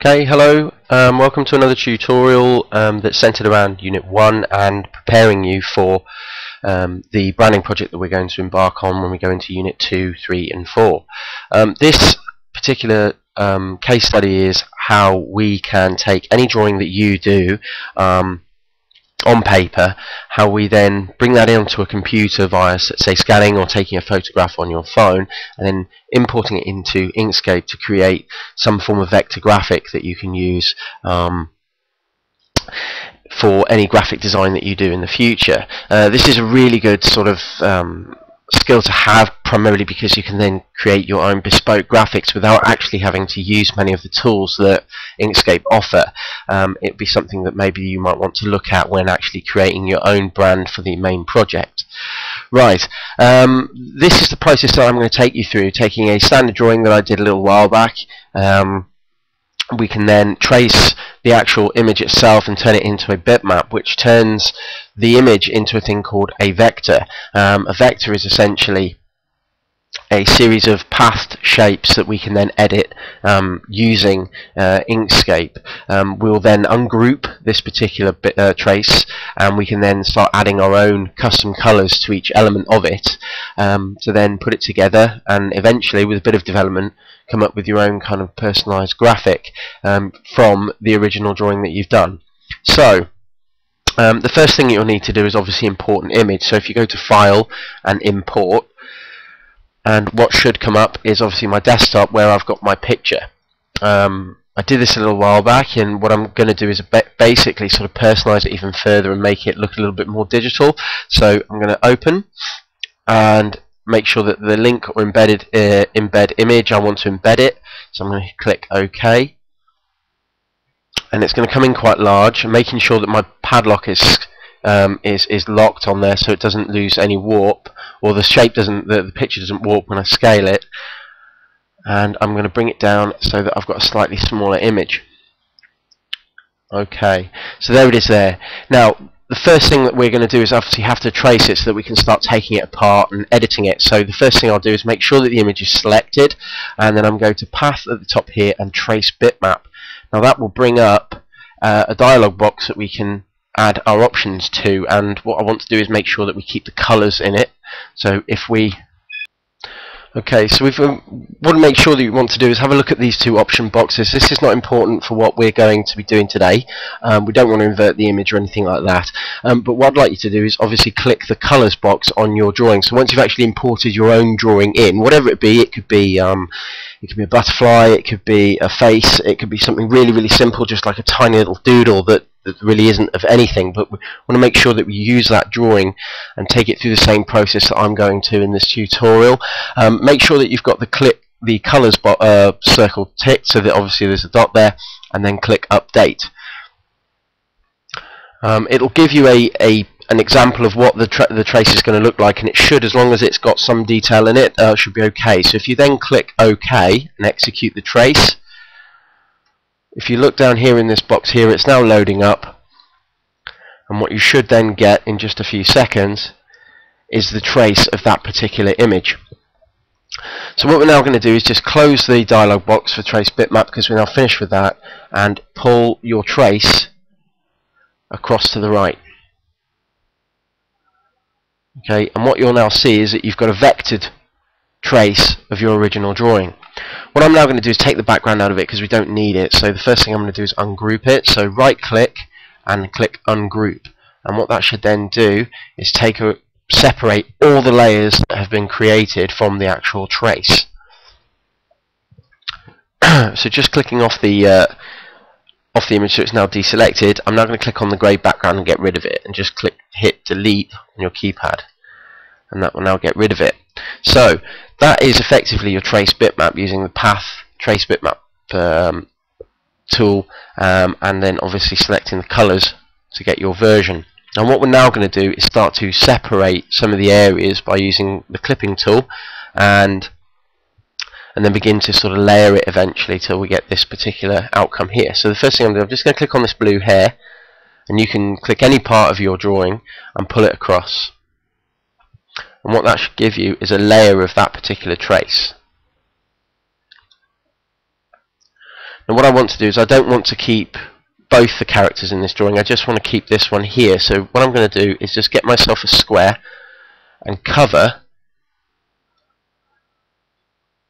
Okay, hello, welcome to another tutorial that's centered around Unit 1 and preparing you for the branding project that we're going to embark on when we go into Unit 2, 3 and 4. This particular case study is how we can take any drawing that you do on paper, how we then bring that into a computer via, say, scanning or taking a photograph on your phone, and then importing it into Inkscape to create some form of vector graphic that you can use for any graphic design that you do in the future. This is a really good sort of skill to have, primarily because you can then create your own bespoke graphics without actually having to use many of the tools that Inkscape offer. It'd be something that maybe you might want to look at when actually creating your own brand for the main project. Right, this is the process that I'm going to take you through, taking a standard drawing that I did a little while back. We can then trace the actual image itself and turn it into a bitmap, which turns the image into a thing called a vector. A vector is essentially a series of pathed shapes that we can then edit using Inkscape. We'll then ungroup this particular trace, and we can then start adding our own custom colors to each element of it to then put it together, and eventually, with a bit of development, come up with your own kind of personalized graphic from the original drawing that you've done. So the first thing you'll need to do is obviously import an image. So if you go to File and Import, and what should come up is obviously my desktop where I've got my picture. I did this a little while back, and what I'm going to do is basically sort of personalize it even further and make it look a little bit more digital. So I'm going to open and make sure that the link or embed image, I want to embed it. So I'm going to click OK, and it's going to come in quite large, making sure that my padlock is locked on there so it doesn't lose any warp, or the shape doesn't, the picture doesn't warp when I scale it. And I'm going to bring it down so that I've got a slightly smaller image. Okay, so there it is there. Now the first thing that we're going to do is obviously have to trace it so that we can start taking it apart and editing it. So the first thing I'll do is make sure that the image is selected, and then I'm going to Path at the top here and Trace Bitmap. Now that will bring up a dialog box that we can add our options to, and what I want to do is make sure that we keep the colors in it. So if we Okay, so we want to make sure that you want to do is have a look at these two option boxes. This is not important for what we're going to be doing today. We don't want to invert the image or anything like that. But what I'd like you to do is obviously click the colours box on your drawing. So once you've actually imported your own drawing in, whatever it be, it could be a butterfly, it could be a face, it could be something really, really simple, just like a tiny little doodle that really isn't of anything, but we want to make sure that we use that drawing and take it through the same process that I'm going to in this tutorial. Make sure that you've got the colours circle ticked so that obviously there's a dot there, and then click Update. It'll give you an example of what the trace is going to look like, and it should, as long as it's got some detail in it, should be okay. So if you then click OK and execute the trace, if you look down here in this box here, it's now loading up, and what you should then get in just a few seconds is the trace of that particular image. So what we're now going to do is just close the dialog box for Trace Bitmap, because we're now finished with that, and pull your trace across to the right. Okay, and what you'll now see is that you've got a vectored trace of your original drawing. What I'm now going to do is take the background out of it because we don't need it. So the first thing I'm going to do is ungroup it. So right click and click ungroup, and what that should then do is separate all the layers that have been created from the actual trace. So just clicking off the image so it's now deselected, I'm now going to click on the grey background and get rid of it, and just hit delete on your keypad, and that will now get rid of it. So that is effectively your trace bitmap using the Path Trace Bitmap tool, and then obviously selecting the colours to get your version. And what we're now going to do is start to separate some of the areas by using the clipping tool, and then begin to sort of layer it eventually till we get this particular outcome here. So the first thing I'm just going to click on this blue hair, and you can click any part of your drawing and pull it across. And what that should give you is a layer of that particular trace. Now what I want to do is I don't want to keep both the characters in this drawing, I just want to keep this one here. So what I'm going to do is just get myself a square and cover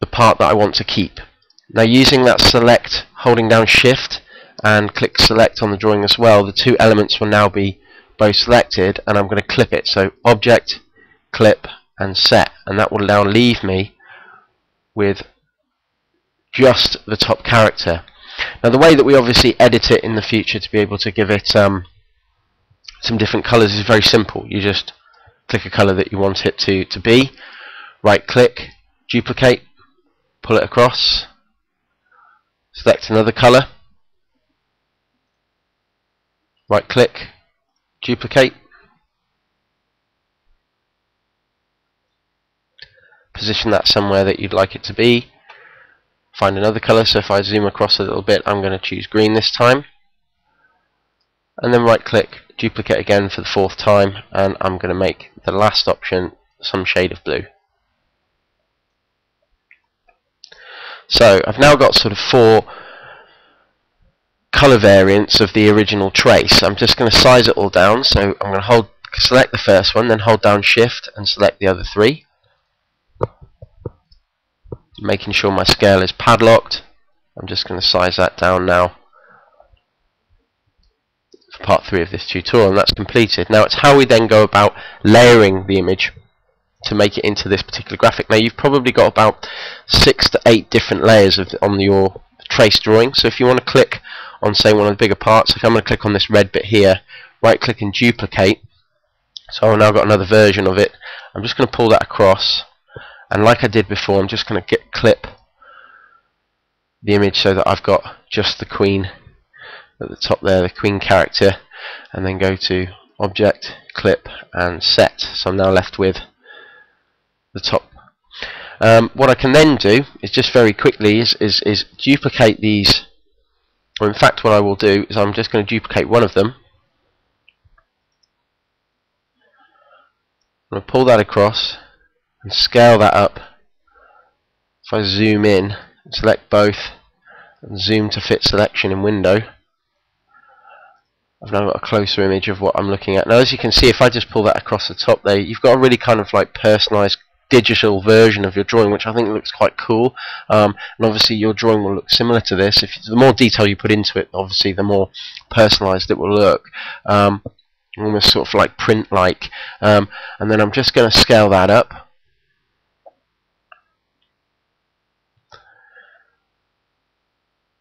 the part that I want to keep. Now using that select, holding down shift and click select on the drawing as well, the two elements will now be both selected, and I'm going to clip it. So object, clip and set, and that will now leave me with just the top character. Now the way that we obviously edit it in the future to be able to give it some different colours is very simple. You just click a colour that you want it to be, right click, duplicate, pull it across, select another colour, right click, duplicate, position that somewhere that you'd like it to be, find another colour. So if I zoom across a little bit, I'm going to choose green this time, and then right click, duplicate again for the fourth time, and I'm going to make the last option some shade of blue. So I've now got sort of 4 colour variants of the original trace. I'm just going to size it all down, so I'm going to select the first one, then hold down shift and select the other 3, making sure my scale is padlocked. I'm just going to size that down now for part 3 of this tutorial, and that's completed. Now it's how we then go about layering the image to make it into this particular graphic. Now you've probably got about 6 to 8 different layers on your trace drawing. So if you want to click on, say, one of the bigger parts, like I'm going to click on this red bit here, right click and duplicate. So I've now got another version of it. I'm just going to pull that across, and like I did before, I'm just going to clip the image so that I've got just the queen at the top there, the queen character, and then go to object, clip and set. So I'm now left with the top. What I can then do is just very quickly is duplicate these, or in fact what I will do is I'm just going to duplicate one of them. I'm going to pull that across and scale that up. If I zoom in, select both and zoom to fit selection in window, I've now got a closer image of what I'm looking at. Now as you can see, if I just pull that across the top there, you've got a really kind of like personalized digital version of your drawing, which I think looks quite cool. And obviously your drawing will look similar to this. The more detail you put into it, obviously the more personalized it will look. Almost sort of like print-like. And then I'm just going to scale that up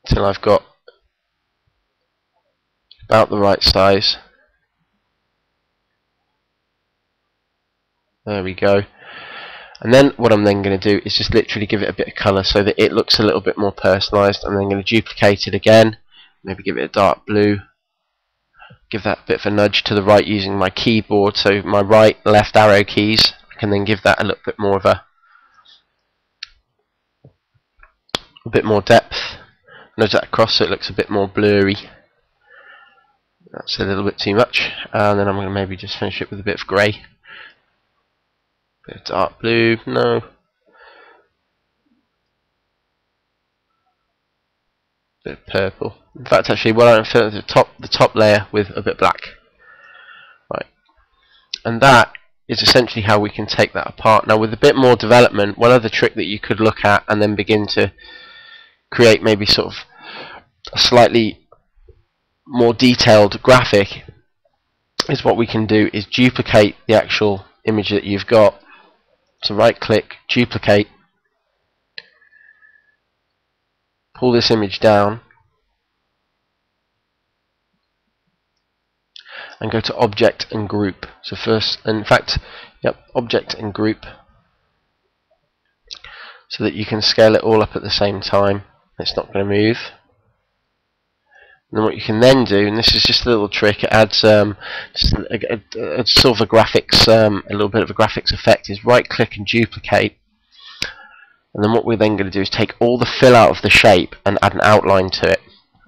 till I've got about the right size. There we go. And then what I'm then going to do is just literally give it a bit of colour so that it looks a little bit more personalised. I'm then going to duplicate it again, maybe give it a dark blue, give that a bit of a nudge to the right using my keyboard, so my right, left arrow keys. I can then give that a little bit more of a bit more depth, nudge that across so it looks a bit more blurry. That's a little bit too much, and then I'm going to maybe just finish it with a bit of grey. Bit of dark blue, no. Bit of purple. In fact, actually, why don't I fill the top layer with a bit black? Right, and that is essentially how we can take that apart. Now, with a bit more development, one other trick that you could look at and then begin to create maybe sort of a slightly more detailed graphic is what we can do is duplicate the actual image that you've got. So right click, duplicate, pull this image down and go to object and group. So first, in fact, object and group, so that you can scale it all up at the same time. It's not going to move. And then what you can then do, and this is just a little trick, it adds just a sort of a graphics, a little bit of a graphics effect, is right click and duplicate. And then what we're then going to do is take all the fill out of the shape and add an outline to it.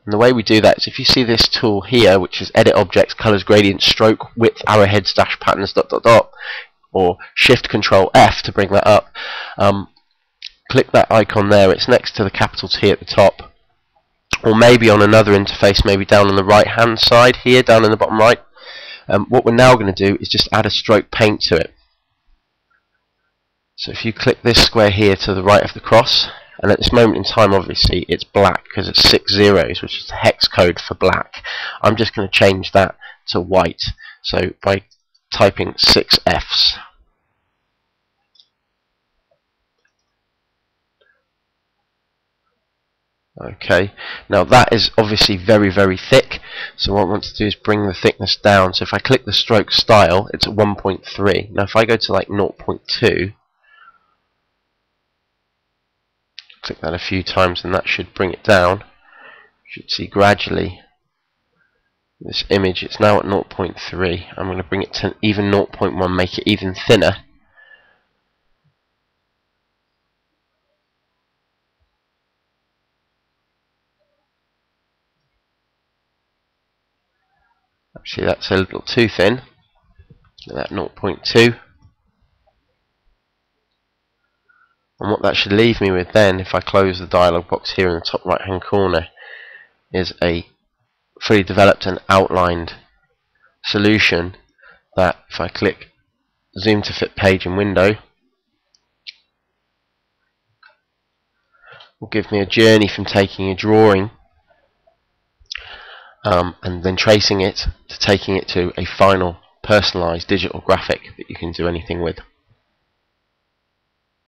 And the way we do that is, if you see this tool here, which is edit objects, colors, gradients, stroke, width, arrowheads, dash patterns, ... or shift control F to bring that up, click that icon there, it's next to the capital T at the top. or maybe on another interface, maybe down on the right hand side here, down in the bottom right. What we're now going to do is just add a stroke paint to it. So if you click this square here to the right of the cross, and at this moment in time obviously it's black because it's 6 zeros, which is the hex code for black. I'm just going to change that to white, so by typing 6 Fs. Okay, now that is obviously very, very thick, so what I want to do is bring the thickness down. So if I click the stroke style, it's at 1.3. Now if I go to like 0.2, click that a few times and that should bring it down. You should see gradually this image, it's now at 0.3. I'm going to bring it to even 0.1, make it even thinner. Actually, that's a little too thin. At 0.2. And what that should leave me with then, if I close the dialog box here in the top right hand corner, is a fully developed and outlined solution that, if I click zoom to fit page in window, will give me a journey from taking a drawing and then tracing it to taking it to a final personalized digital graphic that you can do anything with.